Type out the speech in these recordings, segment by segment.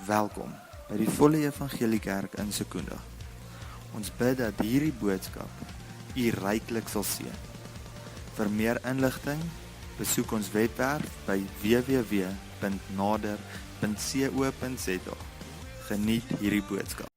Welkom by die Volle Evangelie Kerk in Secunda. Ons bid dat hierdie boodskap u ryklik sal seën. Vir meer inligting, besoek ons webwerf by www.nader.co.za. Geniet hierdie boodskap.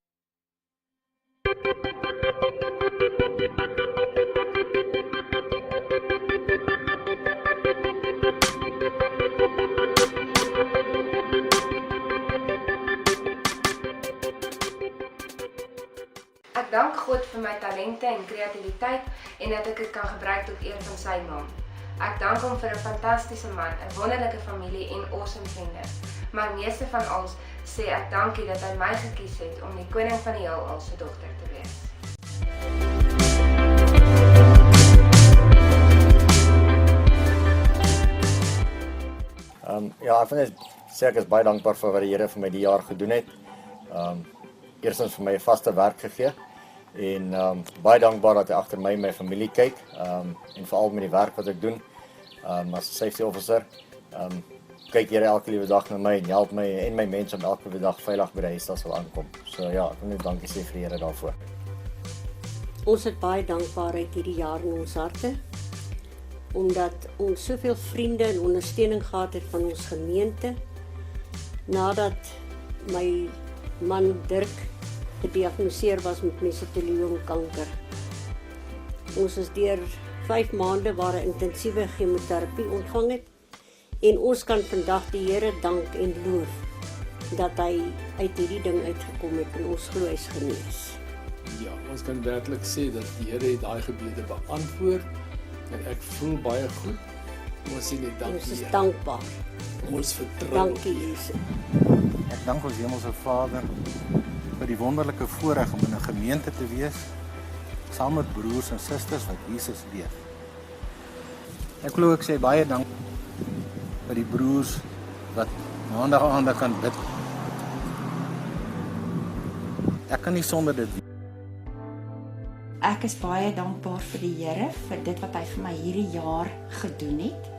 Ek dank God vir my talente en kreatiwiteit en dat ek dit kan gebruik tot eer van sy naam. Ek dank hom vir 'n fantastiese man, 'n wonderlike familie en awesome vriende. Maar meeste van alles sê ek dankie dat hy my gekies het om die koning van die heelal se dogter te wees. Ek vind ek is baie dankbaar vir wat die Here vir my die jaar gedoen het. Eerstens vir my 'n vaste werk gegee en baie dankbaar dat hy agter my en my familie kyk en veral met die werk wat ek doen as safety officer. Kyk Here elke liewe dag na my en help my en my mense om elke liewe dag veilig by die huis sal aankom. So ja, ek wil net dankie sê vir die Here daarvoor. Ons het baie dankbaarheid hierdie jaar in ons harte, omdat ons soveel vriende en ondersteuning gehad het van ons gemeente, nadat my man Dirk gediagnoseer was met mesoteliomkanker. Ons is deur 5 maande waar 'n intensiewe chemoterapie ontvang het, en ons kan vandag die Here dank en loof dat hy uit hierdie ding uitgekom het en ons glo hy's genees. Ja, ons kan werklik sê dat die Here het daai gebede beantwoord en ek voel baie goed. Ons sê net dankie. Ons is dankbaar. Ons vertrou. Dankie Jesus. Ek dank ons Hemelse Vader vir die wonderlike voorreg om in 'n gemeente te wees, saam met broers en susters wat Jesus leef. Ek glo ek sê baie dank vir die broers wat maandag aan kan bid. Ek kan nie sonder dit. Ek is baie dankbaar vir die Here vir dit wat hy vir my hierdie jaar gedoen het.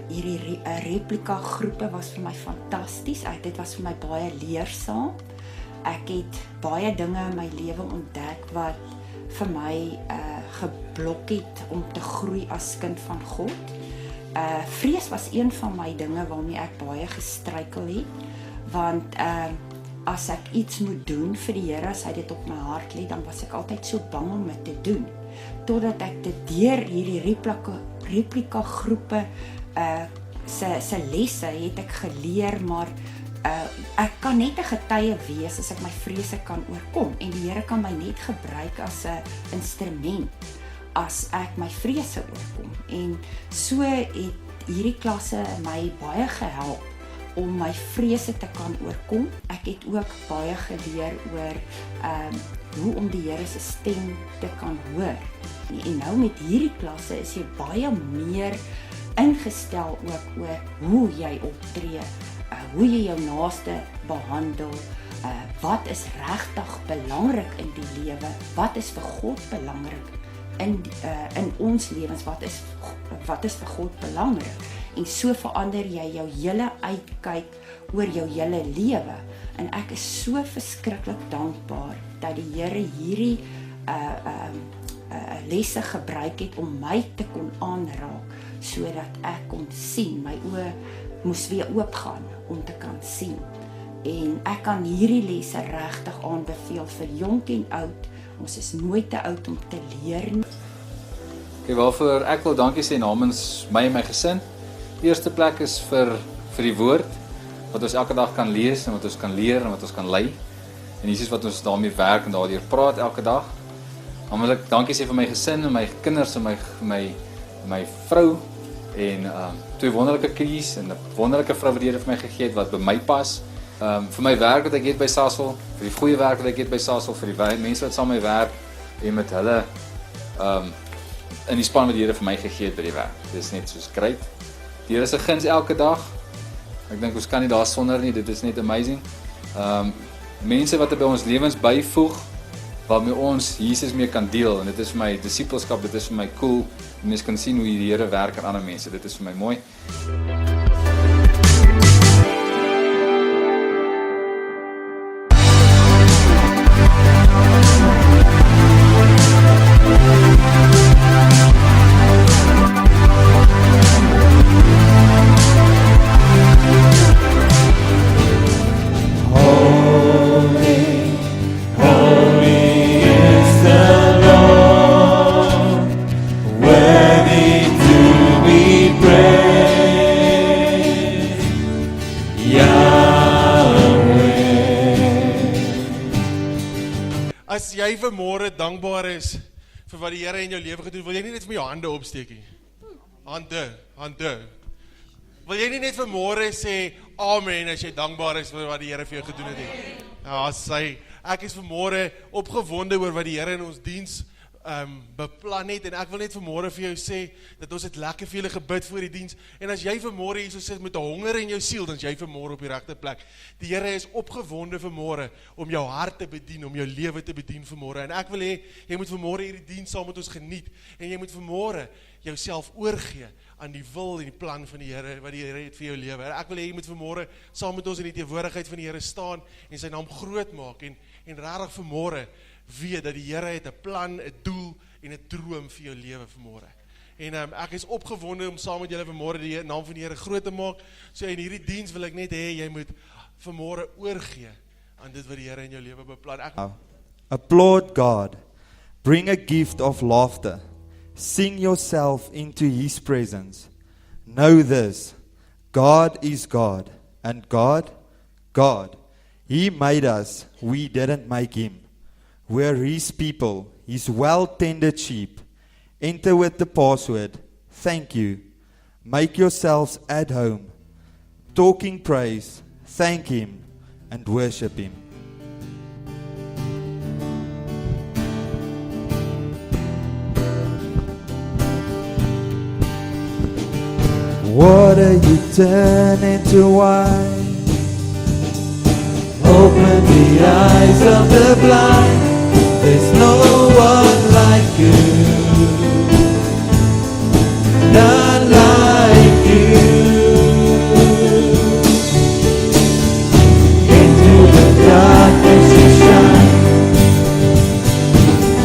Hierdie replika groepe was vir my fantasties. Dit was vir my baie leersaam. Ek het baie dinge in my lewe ontdek wat vir my geblok het om te groei as kind van God. Vrees was een van my dinge waarmee ek baie gestruikel het, want as ek iets moet doen vir die Here, as hy dit op my hart lê, dan was ek altyd so bang om dit te doen, totdat ek dit deur hierdie replika groepe se lesse het ek geleer, maar ek kan net 'n getuie wees as ek my vrese kan oorkom, en die Here kan my net gebruik as 'n instrument as ek my vrese oorkom. En so het hierdie klasse my baie gehelp om my vrese te kan oorkom. Ek het ook baie geleer oor hoe om die Here se stem te kan hoor. En nou met hierdie klasse is jy baie meer ingestel ook oor hoe jy optree, hoe jy jou naaste behandel, wat is regtig belangrik in die lewe, wat is vir God belangrik in ons lewens, wat is vir God belangrik, en so verander jy jou hele uitkyk oor jou hele lewe. En ek is so verskriklik dankbaar dat die Here hierdie lesse gebruik het om my te kon aanraak, sodat ek kon sien, my oë moes weer oopgaan om te kan sien. En ek kan hierdie lesse regtig aanbeveel vir jonk en oud. Ons is nooit te oud om te leer nie. Waarvoor ek wil dankie sê namens my en my gesin. Die eerste plek is vir die woord, wat ons elke dag kan lees en wat ons kan leer en wat ons kan lei. En Jesus wat ons daarmee werk en daardeur praat elke dag. Dan wil ek dankie sê vir my gesin en my kinders en my vrou en 2 wonderlike kies en 'n wonderlike vrou wat die Here vir my gegee het wat by my pas. Vir my werk wat ek het by Sasol, vir die goeie werk wat ek het by Sasol, vir die mense wat saam met my werk en met hulle in die span wat die Here vir my gegee het by die werk. Dit is net soos great. Die Here se guns elke dag. Ek dink ons kan nie daar sonder nie, dit is net amazing. Mense wat by ons lewens byvoeg, waarmee ons Jesus mee kan deel, en dit is vir my disipelskap, dit is vir my cool, mense kan sien hoe die Here werk aan ander mense, dit is vir my mooi. As jy vanmôre dankbaar is vir wat die Here in jou lewe gedoen, wil jy nie net vir my jou hande opsteek nie? Hande. Wil jy nie net vanmôre sê amen as jy dankbaar is vir wat die Here vir jou gedoen het? Ja, ek is vanmôre opgewonde oor wat die Here in ons diens beplan het, en ek wil net vanmôre vir jou sê, dat ons het lekker vir julle gebid voor die diens, en as jy vanmôre hier so sit met 'n honger in jou siel, dan is jy vanmôre op die regte plek. Die Here is opgewonde vanmôre om jou hart te bedien, om jou lewe te bedien vanmôre, en ek wil hê, jy moet vanmôre hierdie diens saam met ons geniet, en jy moet vanmôre jouself oorgee aan die wil en die plan van die Here, wat die Here het vir jou lewe. En ek wil hê, jy moet vanmôre saam met ons in die teenwoordigheid van die Here staan, en sy naam groot maak, en regtig vanmôre weet dat die Here het 'n plan, 'n doel en 'n droom vir jou lewe vanmôre. En ek is opgewonde om saam met julle vanmôre die naam van die Here groot te maak. So in hierdie diens wil ek net hê jy moet vanmôre oorgee aan dit wat die Here in jou lewe beplan. Applaud God. Bring a gift of laughter. Sing yourself into His presence. Know this, God is God, and God, He made us, we didn't make Him. We're His people, His well-tended sheep. Enter with the password, thank you. Make yourselves at home. Talking praise, thank Him, and worship Him. Water you turn into wine. Open the eyes of the blind. There's no one like you, none like you. Into the darkness you shine.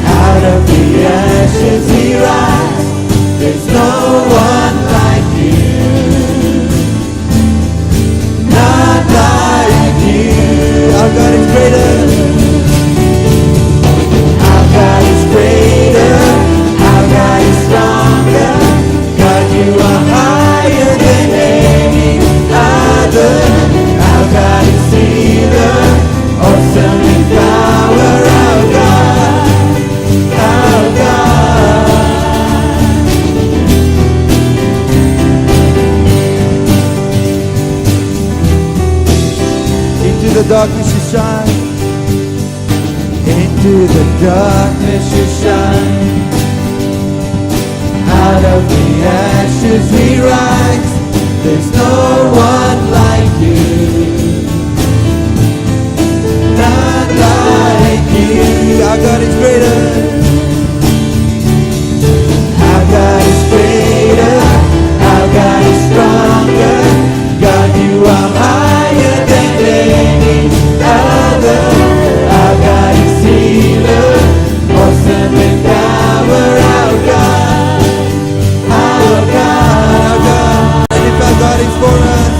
Out of the ashes He rise. There's no one like you, none like you. Our God is greater. God is greater, our God is stronger. God, you are higher than any other. Our God is healer, awesome in power. Our God, our God. Into the darkness you shine. Into the darkness you shine. Out of the ashes we rise. There's no one like you, none like you. Our God is greater. Our God is greater. Our God is stronger. God, you are higher than any other. Our God is healer, awesome in power. Our God, our God, our God. And if our God is for us,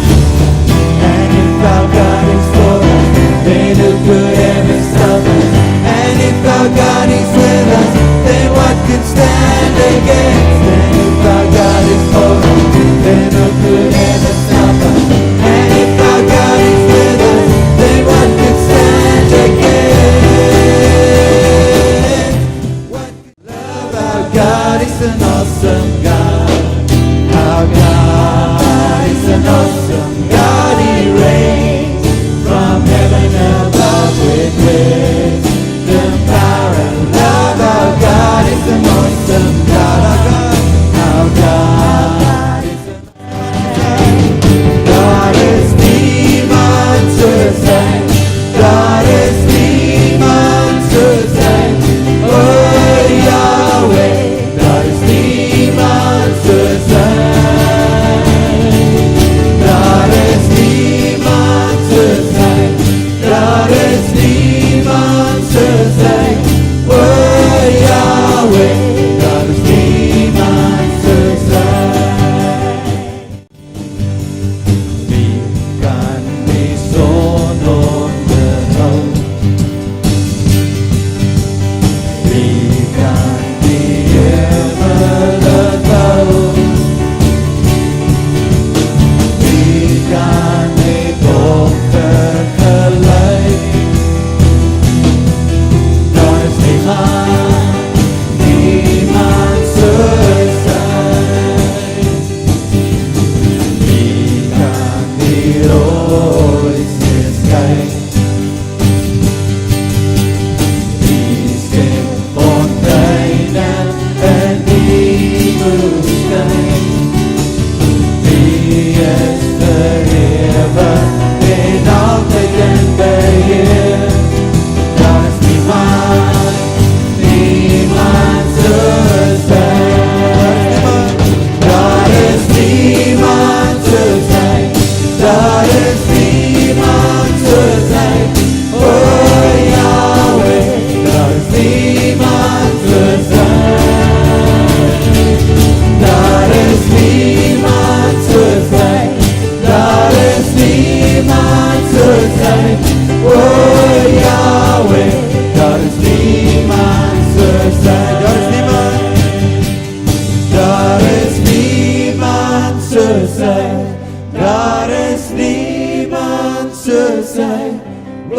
O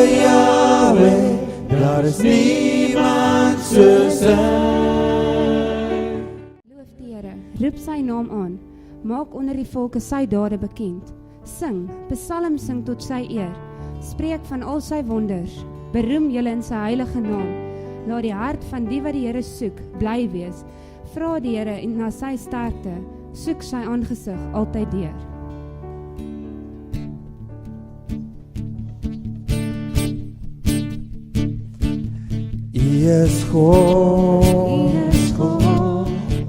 Yahweh, daar is niemand soos hy. Loof die Here, roep sy naam aan, maak onder die volke sy dade bekend. Sing, psalm sing tot sy eer, spreek van al sy wonders, beroem julle in sy heilige naam. Laat die hart van die wat die Here soek, bly wees. Vra die Here en na sy sterkte, soek sy aangesig altyd deur. U is God,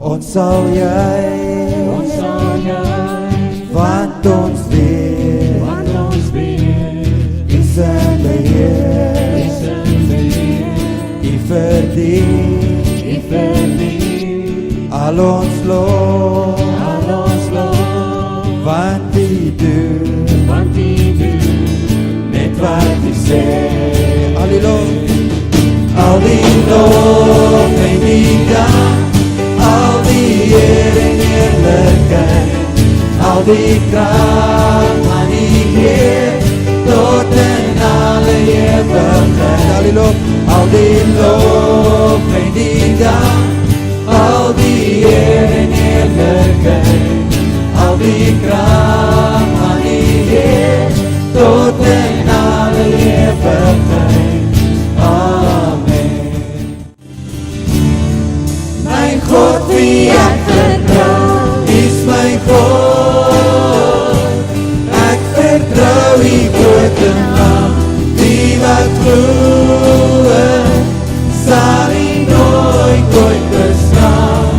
ons sal jy, want ons weet, U in beheer, U verdien, al ons lof, want U doen, net wat U sê, al die lof en die dank, al die eer en eerlijkheid, al die kracht aan die Heer, tot in alle ewigheid. Al die lof en die dank, al die eer en eerlijkheid, al die kracht aan die Heer, tot in alle ewigheid. My God, wie ek vertrou, is my God. Ek vertrou U grote naam, die wat glo, sal U nooit bestaan.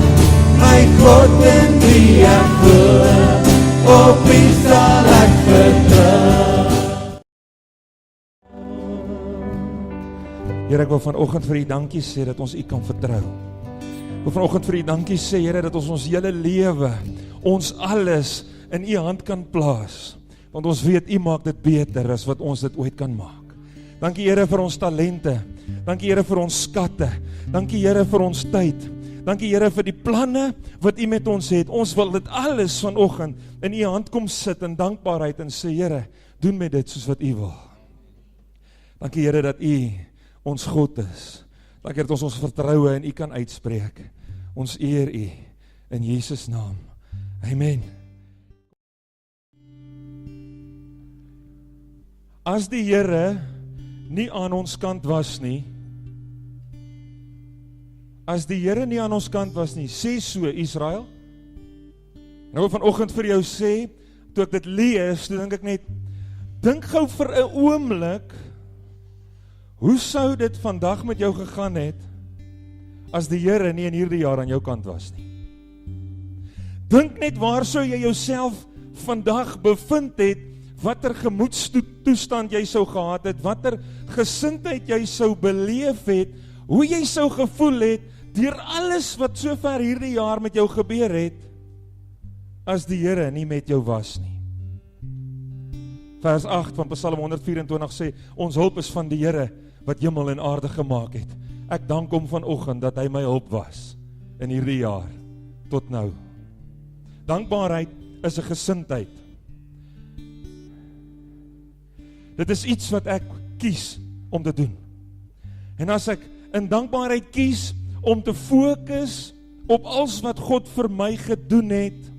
My God, in wie ek glo, op U sal ek vertrou. Here, ek wil vanoggend vir U dankie sê dat ons U kan vertrou. Ek wil vanoggend vir U dankie sê, Here, dat ons hele lewe, ons alles in U hand kan plaas. Want ons weet U maak dit beter as wat ons dit ooit kan maak. Dankie, Here, vir ons talente. Dankie, Here, vir ons skatte. Dankie, Here, vir ons tyd. Dankie, Here, vir die planne wat U met ons het. Ons wil dit alles vanoggend in U hand kom sit in dankbaarheid en sê, Here, doen met dit soos wat U wil. Dankie, Here, dat U ons God is. Dankie dat ons vertroue in U kan uitspreek. Ons eer U in Jesus naam. Amen. As die Here nie aan ons kant was nie, sê so Israel. Nou vanoggend vir jou sê, toe ek dit lees, toe dink ek net, dink gou vir 'n oomblik, hoe sou dit vandag met jou gegaan het, as die Here nie in hierdie jaar aan jou kant was nie? Dink net waar sou jy jouself vandag bevind het, watter gemoedstoestand jy sou gehad het, watter gesindheid jy sou beleef het, hoe jy sou gevoel het, deur alles wat sover hierdie jaar met jou gebeur het, as die Here nie met jou was nie. Vers 8 van Psalm 124 sê, ons hulp is van die Here, wat hemel en aarde gemaak het. Ek dank hom vanoggend dat hy my hulp was in hierdie jaar tot nou. Dankbaarheid is 'n gesindheid. Dit is iets wat ek kies om te doen. En as ek in dankbaarheid kies om te fokus op alles wat God vir my gedoen het,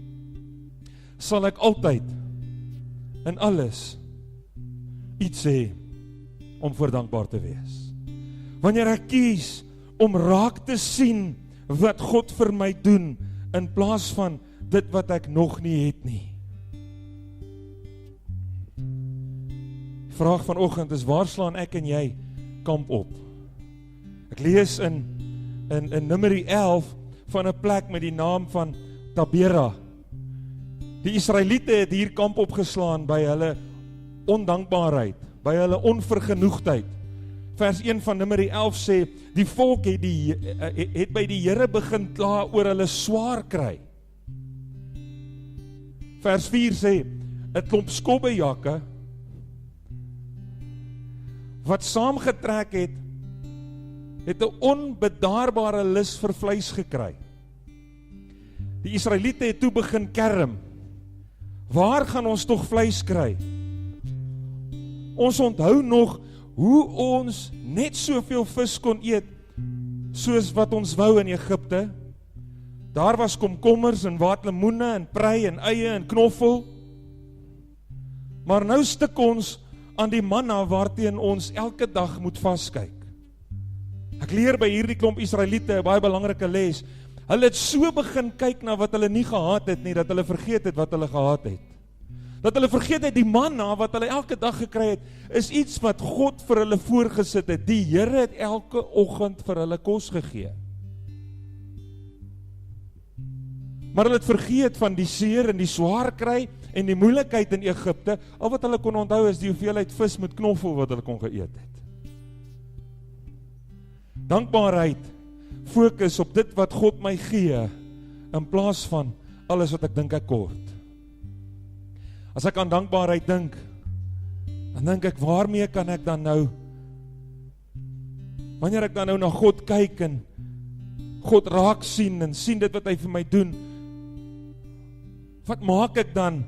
sal ek altyd in alles iets hê om voor dankbaar te wees. Wanneer ek kies om raak te sien wat God vir my doen, in plaas van dit wat ek nog nie het nie. Die vraag vanoggend is, waar slaan ek en jy kamp op? Ek lees in Numeri 11 van 'n plek met die naam van Tabera. Die Israeliete het hier kamp opgeslaan by hulle ondankbaarheid, by hulle onvergenoegdheid. Vers 1 van Numeri 11 sê, die volk het by die Here begin kla oor hulle swaar kry. Vers 4 sê, 'n klomp skobbejakke wat saamgetrek het 'n onbedaarbare lus vir vleis gekry. Die Israeliete het toe begin kerm. Waar gaan ons tog vleis kry? Ons onthou nog hoe ons net soveel vis kon eet, soos wat ons wou in Egipte. Daar was komkommers en waterlemoene en prei en eie en knoffel. Maar nou stik ons aan die manna waarteen ons elke dag moet vaskyk. Ek leer by hierdie klomp Israeliete 'n baie belangrike les. Hulle het so begin kyk na wat hulle nie gehad het nie, dat hulle vergeet het wat hulle gehad het. Dat hulle vergeet het die manna wat hulle elke dag gekry het, is iets wat God vir hulle voorgesit het. Die Here het elke oggend vir hulle kos gegee. Maar hulle het vergeet van die seer en die swaar kry en die moeilikheid in Egipte. Al wat hulle kon onthou is die hoeveelheid vis met knoffel wat hulle kon geëet het. Dankbaarheid, fokus op dit wat God my gee, in plaas van alles wat ek dink ek kort. As ek aan dankbaarheid dink, dan dink ek, waarmee kan ek dan nou, wanneer ek dan nou na God kyk en God raak sien en sien dit wat hy vir my doen, wat maak ek dan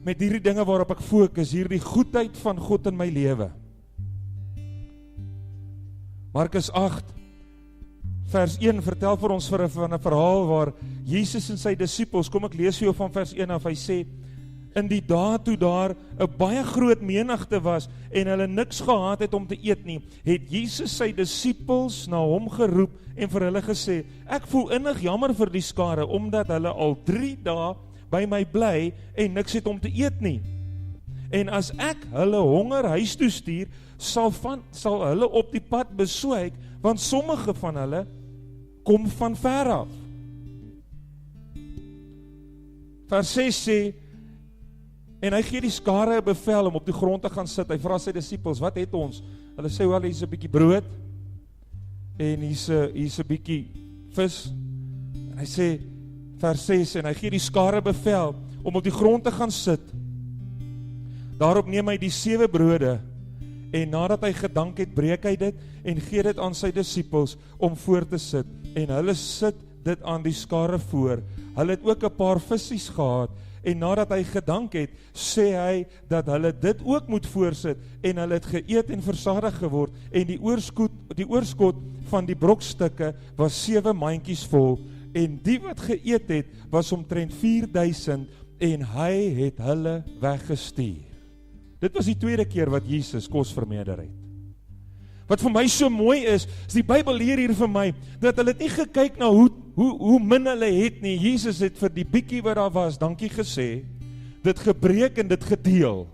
met hierdie dinge waarop ek fokus, hierdie goedheid van God in my lewe? Markus 8 vers 1 vertel vir ons van 'n verhaal waar Jesus en sy disippels, kom ek lees vir jou van vers 1 af, hy sê, in die dae toe daar 'n baie groot menigte was en hulle niks gehad het om te eet nie, het Jesus sy disippels na hom geroep en vir hulle gesê, ek voel innig jammer vir die skare, omdat hulle al 3 dae by my bly en niks het om te eet nie. En as ek hulle honger huis toe stuur, sal hulle op die pad beswyk, want sommige van hulle kom van ver af. Vers 6 sê, en hy gee die skare 'n bevel om op die grond te gaan sit. Hy vra sy disippels, wat het ons? Hulle sê, wel, hier's 'n bietjie brood en hier's 'n bietjie vis. En hy sê, vers 6, en hy gee die skare bevel om op die grond te gaan sit. Daarop neem hy die 7 brode en nadat hy gedank het, breek hy dit en gee dit aan sy disippels om voor te sit. En hulle sit dit aan die skare voor. Hulle het ook 'n paar visies gehad. En nadat hy gedank het, sê hy dat hulle dit ook moet voorsit, en hulle het geëet en versadig geword, en die oorskot van die brokstukke was 7 mandjies vol, en die wat geëet het, was omtrent 4000, en hy het hulle weggestuur. Dit was die tweede keer wat Jesus kos vermeerder het. Wat vir my so mooi is die Bybel leer hier vir my, dat hulle het nie gekyk na hoe min hulle het nie. Jesus het vir die bietjie wat daar was, dankie gesê, dit gebreek en dit gedeel.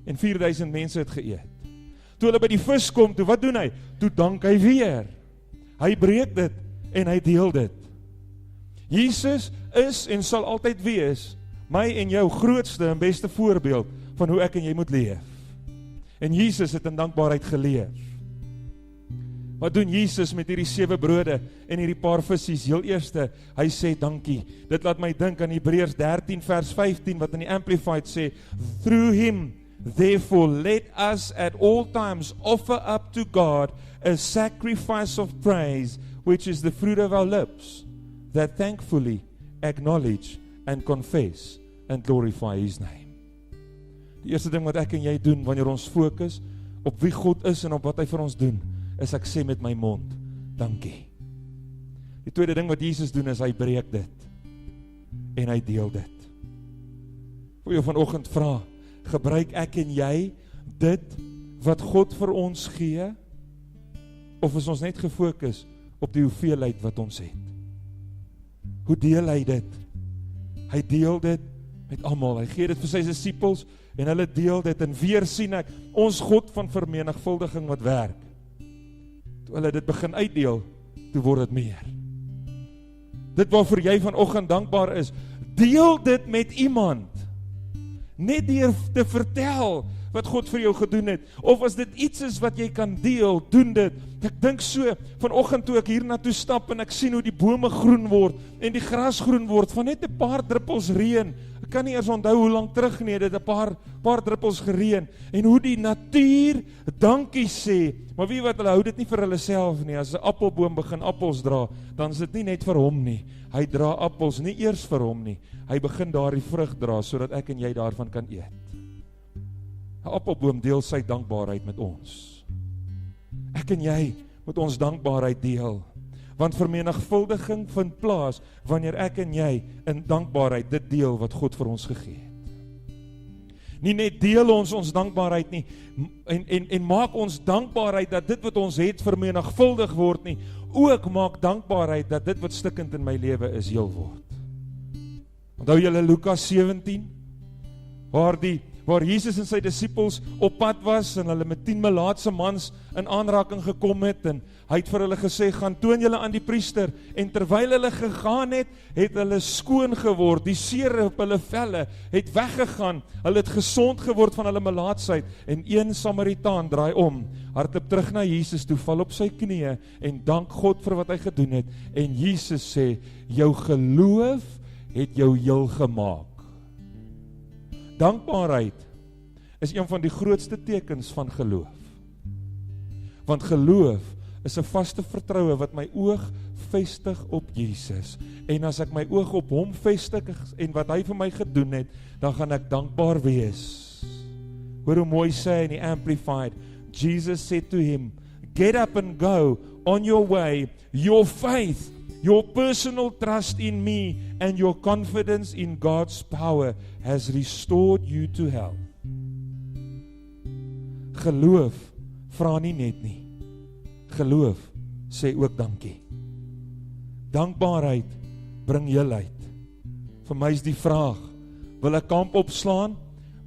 En 4000 mense het geëet. Toe hulle by die vis kom, toe wat doen hy? Toe dank hy weer. Hy breek dit en hy deel dit. Jesus is en sal altyd wees, my en jou grootste en beste voorbeeld van hoe ek en jy moet leef. En Jesus het in dankbaarheid geleef. Wat doen Jesus met hierdie 7 brode en hierdie paar visies? Heel eerste, hy sê dankie. Dit laat my dink aan Hebreërs 13 vers 15 wat in die Amplified sê, through him, therefore let us at all times offer up to God a sacrifice of praise, which is the fruit of our lips, that thankfully acknowledge and confess and glorify his name. Die eerste ding wat ek en jy doen wanneer ons fokus op wie God is en op wat hy vir ons doen, is ek sê met my mond, dankie. Die tweede ding wat Jesus doen is hy breek dit en hy deel dit. Ek wil jou vanoggend vra, gebruik ek en jy dit wat God vir ons gee, of is ons net gefokus op die hoeveelheid wat ons het? Hoe deel hy dit? Hy deel dit met almal. Hy gee dit vir sy disippels en hulle deel dit, en weer sien ek ons God van vermenigvuldiging wat werk. Toe hulle dit begin uitdeel, toe word dit meer. Dit waarvoor jy vanoggend dankbaar is, deel dit met iemand. Net deur te vertel wat God vir jou gedoen het, of as dit iets is wat jy kan deel, doen dit. Ek dink so, vanoggend toe ek hier na toe stap en ek sien hoe die bome groen word en die gras groen word van net 'n paar druppels reën. Ek kan nie eers onthou hoe lank terug nie, dit 'n paar druppels gereën, en hoe die natuur dankie sê. Maar wie wat, hulle hou dit nie vir hulle self nie. As 'n appelboom begin appels dra, dan is dit nie net vir hom nie. Hy dra appels nie eers vir hom nie. Hy begin daardie vrug dra sodat ek en jy daarvan kan eet. 'n appelboom deel sy dankbaarheid met ons. Ek en jy moet ons dankbaarheid deel. Want vermenigvuldiging vind plaas wanneer ek en jy in dankbaarheid dit deel wat God vir ons gegee het. Nie net deel ons dankbaarheid nie en maak ons dankbaarheid dat dit wat ons het vermenigvuldig word nie, ook maak dankbaarheid dat dit wat stikkend in my lewe is heel word. Onthou julle Lukas 17 waar Jesus en sy disippels op pad was en hulle met 10 melaatse mans in aanraking gekom het en hy het vir hulle gesê, gaan toon julle aan die priester, en terwyl hulle gegaan het hulle skoon geword, die seer op hulle velle het weggegaan, hulle het gesond geword van hulle melaatsheid, en een Samaritaan draai om, hardloop terug na Jesus toe, val op sy knieë en dank God vir wat hy gedoen het, en Jesus sê, jou geloof het jou heel gemaak. Dankbaarheid is een van die grootste tekens van geloof. Want geloof is 'n vaste vertroue wat my oog vestig op Jesus. En as ek my oog op hom vestig en wat hy vir my gedoen het, dan gaan ek dankbaar wees. Hoor hoe mooi sê in die Amplified, Jesus said to him, get up and go on your way, your faith, your personal trust in me and your confidence in God's power has restored you to health. Geloof vra nie net nie. Geloof sê ook dankie. Dankbaarheid bring heelheid. Vir my is die vraag, wil ek kamp opslaan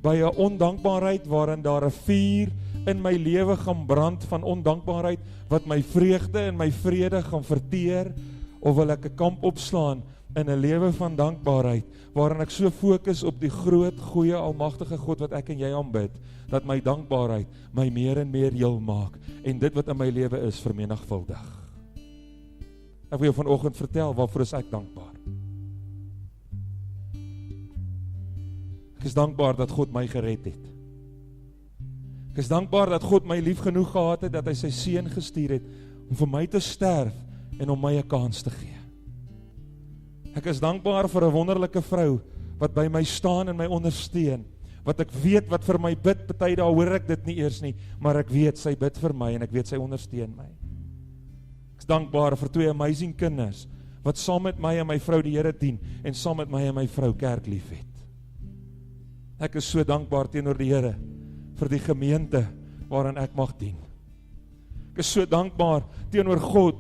by 'n ondankbaarheid waarin daar 'n vuur in my lewe gaan brand van ondankbaarheid wat my vreugde en my vrede gaan verteer, of wil ek 'n kamp opslaan in 'n lewe van dankbaarheid waarin ek so fokus op die groot, goeie, almagtige God wat ek en jy aanbid, dat my dankbaarheid my meer en meer heel maak en dit wat in my lewe is vermenigvuldig. Ek wil jou vanoggend vertel waarvoor is ek dankbaar. Ek is dankbaar dat God my gered het. Ek is dankbaar dat God my lief genoeg gehad het dat hy sy seun gestuur het om vir my te sterf en om my 'n kans te gee. Ek is dankbaar vir 'n wonderlike vrou wat by my staan en my ondersteun, wat ek weet wat vir my bid, party dae hoor ek dit nie eers nie, maar ek weet sy bid vir my en ek weet sy ondersteun my. Ek is dankbaar vir 2 amazing kinders wat saam met my en my vrou die Here dien en saam met my en my vrou kerk liefhet. Ek is so dankbaar teenoor die Here vir die gemeente waarin ek mag dien. Ek is so dankbaar teenoor God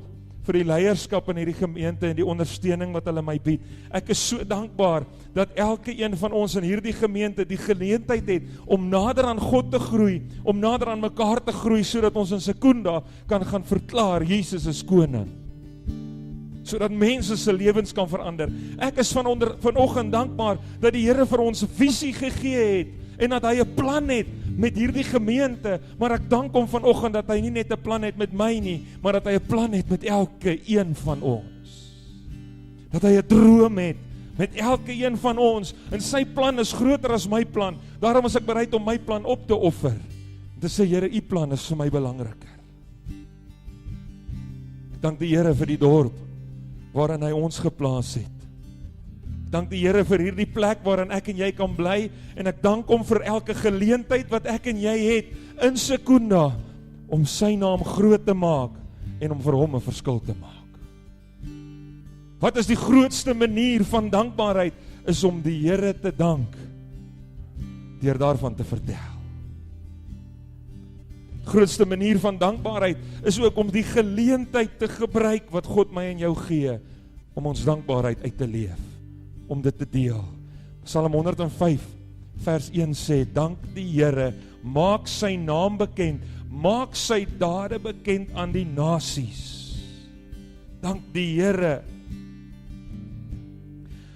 vir die leierskap in hierdie gemeente en die ondersteuning wat hulle my bied. Ek is so dankbaar dat elke een van ons in hierdie gemeente die geleentheid het om nader aan God te groei, om nader aan mekaar te groei, sodat ons in Sekunda kan gaan verklaar, Jesus is koning. Sodat mense se lewens kan verander. Ek is vanoggend dankbaar dat die Here vir ons 'n visie gegee het, en dat hy 'n plan het met hierdie gemeente, maar ek dank hom vanoggend dat hy nie net 'n plan het met my nie, maar dat hy 'n plan het met elke een van ons. Dat hy 'n droom het met elke een van ons, en sy plan is groter as my plan. Daarom is ek bereid om my plan op te offer. Te sê, Here, u plan is vir my belangriker. Ek dank die Here vir die dorp waarin hy ons geplaas het. Dank die Here vir hierdie plek waarin ek en jy kan bly, en ek dank hom vir elke geleentheid wat ek en jy het in Sekunda om sy naam groot te maak en om vir hom 'n verskil te maak. Wat is die grootste manier van dankbaarheid? Is om die Here te dank deur daarvan te vertel. Grootste manier van dankbaarheid is ook om die geleentheid te gebruik wat God my en jou gee om ons dankbaarheid uit te leef, om dit te deel. Psalm 105 vers 1 sê, dank die Here, maak sy naam bekend, maak sy dade bekend aan die nasies. Dank die Here.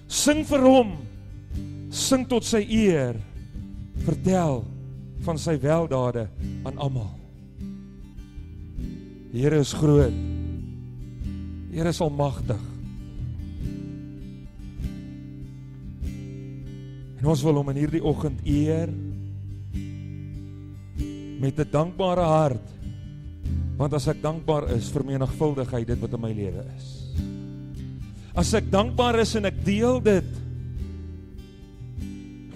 Sing vir hom, sing tot sy eer, vertel van sy weldade aan almal. Die Here is groot, die Here is almagtig. En ons wil hom in hierdie oggend eer met 'n dankbare hart, want as ek dankbaar is, vermenigvuldig hy dit wat in my lewe is. As ek dankbaar is en ek deel dit,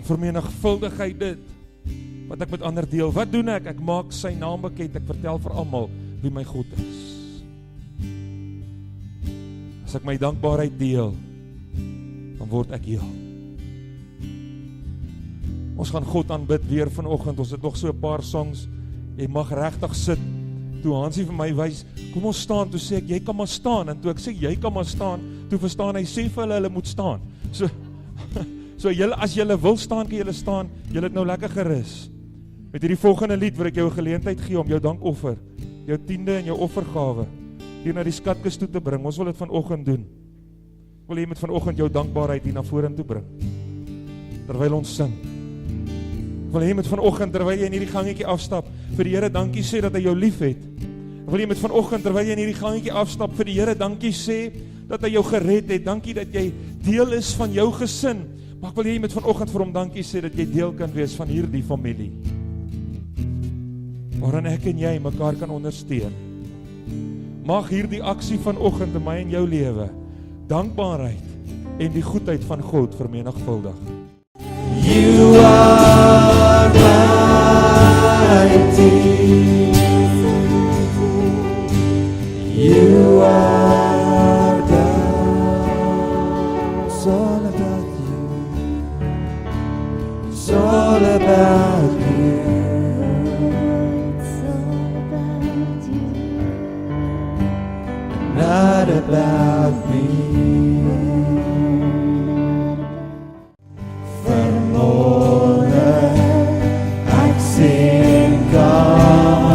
vermenigvuldig hy dit wat ek met ander deel. Wat doen ek? Ek maak sy naam bekend, ek vertel vir almal wie my God is. As ek my dankbaarheid deel, dan word ek heel. Ons gaan God aanbid weer vanoggend, ons het nog so 'n paar songs, jy mag regtig sit. Toe Hansie vir my wys, kom ons staan, toe sê ek, jy kan maar staan, en toe ek sê, jy kan maar staan, toe verstaan hy, sê vir hulle moet staan. So julle, as julle wil staan, kan julle staan, julle het nou lekker gerus. Met hierdie volgende lied wil ek jou 'n geleentheid gee om jou dankoffer, jou tiende en jou offergawe, hier na die skatkis toe te bring. Ons wil dit vanoggend doen. Ek wil jy met vanoggend jou dankbaarheid hier na vorentoe bring, terwyl ons sing. Ek wil jy met vanoggend, terwyl jy in hierdie gangetjie afstap, vir die Here dankie sê dat hy jou lief het. Ek wil jy met vanoggend, terwyl jy in hierdie gangetjie afstap, vir die Here dankie sê dat hy jou gered het. Dankie dat jy deel is van jou gesin. Maar ek wil jy met vanoggend vir hom dankie sê dat jy deel kan wees van hierdie familie, waarin ek en jy mekaar kan ondersteun. Mag hierdie aksie vanoggend in my en jou lewe dankbaarheid en die goedheid van God vermenigvuldig. You are mighty. You are God. It's all about you. It's all about you. It's all about you. Not about me. Vermoorde, ek sien God.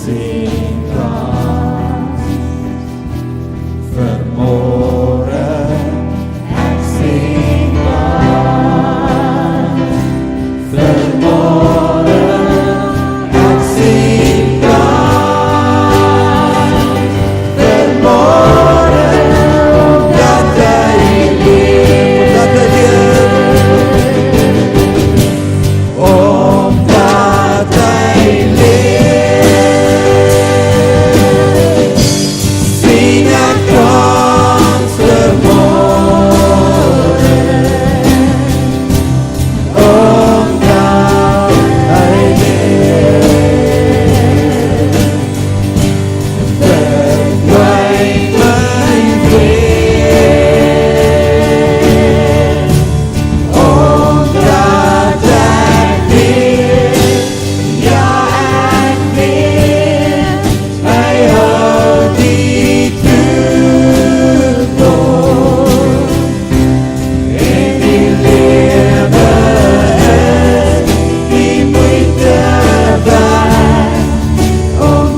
sien kans vir môre. Ek sien kans vir môre. Ek sien kans vir môre. Omdat hy leef, omdat hy leef. Omdat hy leef, sien ek kans vir môre. Omdat hy leef, verdwyn my vrees. Omdat ek weet, ja ek weet,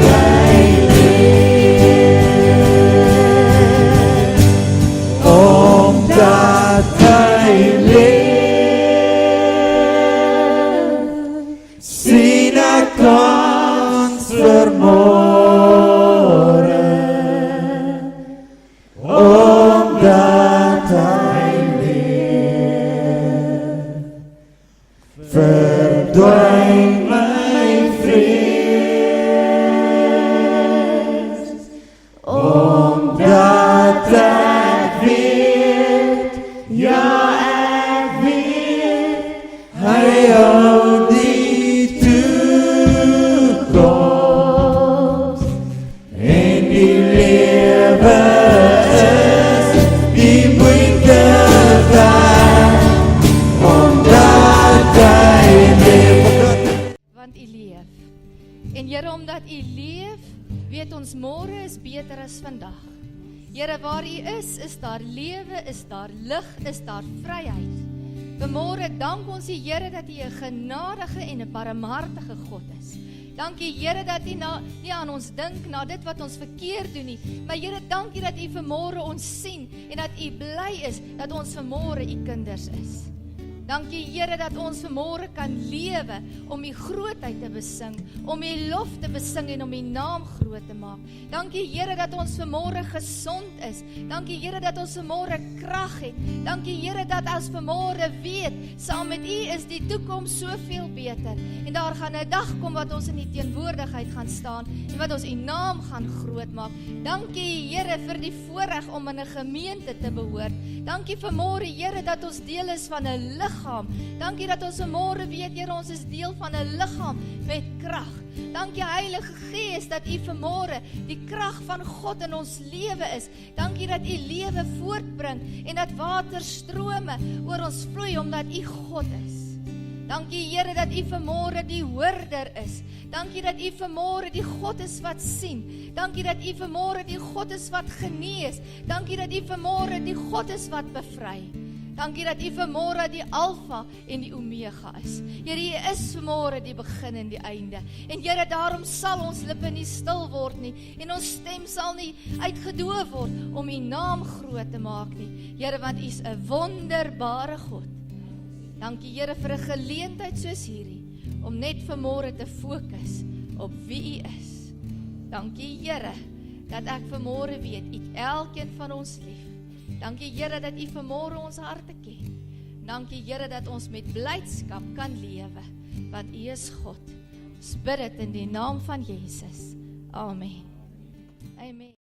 hy hou die toekoms. En die lewe is die moeite werd, omdat hy leef. Omdat hy leef, sien ek kans vir môre. Omdat hy leef, verdwyn my vrees. Omdat ek weet, ja ek weet, hy hou die toekoms. En die lewe is die moeite werd, omdat hy leef. Want U leef. En Here, omdat U leef, weet ons môre is beter as vandag. Here, waar U is daar lewe, is daar lig, is daar vryheid. Vanmôre dank ons U Here dat U 'n genadige en 'n barmhartige God is. Dankie Here dat U nie aan ons dink na dit wat ons verkeerd doen nie, maar Here, dankie dat U vanmôre ons sien en dat U bly is dat ons vanmôre U kinders is. Dankie Here dat ons vanmôre kan lewe om U grootheid te besing, om U lof te besing en om U naam groot te maak. Dankie Here dat ons vanmôre gesond is. Dankie Here dat ons vanmôre krag het. Dankie Here dat ons vanmôre weet, saam met U is die toekoms soveel beter. En daar gaan 'n dag kom wat ons in die teenwoordigheid gaan staan en wat ons U naam gaan groot maak. Dankie Here vir die voorreg om in 'n gemeente te behoort. Dankie vanmôre Here dat ons deel is van 'n liggaam. Dankie dat ons vanmôre weet, Here, ons is deel van 'n liggaam met krag. Dankie Heilige Gees dat U vanmôre die krag van God in ons lewe is. Dankie dat U lewe voortbring en dat waterstrome oor ons vloei omdat U God is. Dankie Here dat U vanmôre die hoorder is. Dankie dat U vanmôre die God is wat sien. Dankie dat U vanmôre die God is wat genees. Dankie dat U vanmôre die God is wat bevry. Dankie dat U vanmôre die Alfa en die Omega is. Here, U is vanmôre die begin en die einde. En Here, daarom sal ons lippe nie stil word nie en ons stem sal nie uitgedoof word om U naam groot te maak nie. Here, want U is 'n wonderbare God. Dankie Here vir 'n geleentheid soos hierdie om net vanmôre te fokus op wie U is. Dankie Here dat ek vanmôre weet U het elkeen van ons lief. Dankie Here dat U vanmôre ons harte ken. Dankie Here dat ons met blydskap kan lewe, want U is God. Ons bid dit in die naam van Jesus. Amen. Amen.